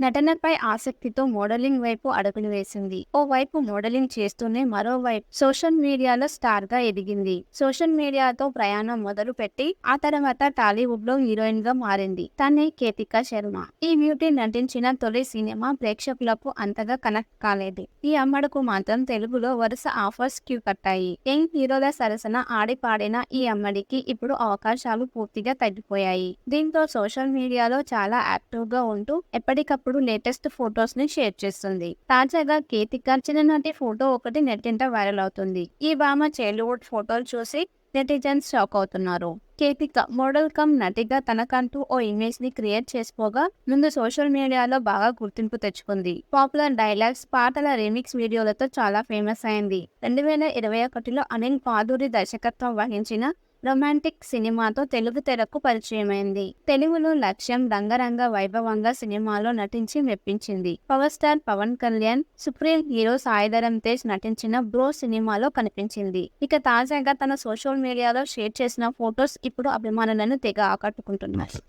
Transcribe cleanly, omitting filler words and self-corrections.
నటనపై ఆసక్తితో మోడలింగ్ వైపు అడుగులు వేసింది. ఓవైపు మోడలింగ్ చేస్తూనే మరోవైపు సోషల్ మీడియాలో స్టార్ గా ఎదిగింది. సోషల్ మీడియాతో ప్రయాణం మొదలుపెట్టి ఆ తర్వాత టాలీవుడ్ లో హీరోయిన్ గా మారింది. తనే కేతికా శర్మ. ఈ బ్యూటీ నటించిన తొలి సినిమా ప్రేక్షకులకు అంతగా కనెక్ట్ కాలేదు. ఈ అమ్మడుకు మాత్రం తెలుగులో వరుస ఆఫర్స్ క్యూ కట్టాయి. యంగ్ హీరోల సరసన ఆడి పాడిన ఈ అమ్మడికి ఇప్పుడు అవకాశాలు పూర్తిగా తగ్గిపోయాయి. దీంతో సోషల్ మీడియాలో చాలా యాక్టివ్ గా ఉంటూ ఎప్పటికప్పుడు లేటెస్ట్ ఫొటోస్ ని షేర్ చేస్తుంది. తాజాగా కేతిక చిన్ననాటి ఫోటో ఒకటి నెట్టింట వైరల్ అవుతుంది. ఈ భామ చైల్డ్హుడ్ ఫోటోలు చూసి నెటిజన్స్ షాక్ అవుతున్నారు. కేతిక మోడల్ కమ్ నటిగా తనకంటూ ఓ ఇమేజ్ ని క్రియేట్ చేసుకోగా ముందు సోషల్ మీడియాలో బాగా గుర్తింపు తెచ్చుకుంది. పాపులర్ డైలాగ్స్, పాటల రీమిక్స్ వీడియోలతో చాలా ఫేమస్ అయింది. 2021లో అనిల్ పాదూరి దర్శకత్వం వహించిన రొమాంటిక్ సినిమాతో తెలుగు తెరకు పరిచయమైంది. తెలుగులో లక్ష్యం, రంగరంగ వైభవంగా సినిమాలో నటించి మెప్పించింది. Power star Pawan Kalyan, supreme hero Sai Dharam Tej నటించిన బ్రో సినిమాలో కనిపించింది. ఇక తాజాగా తన సోషల్ మీడియాలో షేర్ చేసిన ఫొటోస్ ఇప్పుడు అభిమానులను తెగ ఆకట్టుకుంటున్నాయి.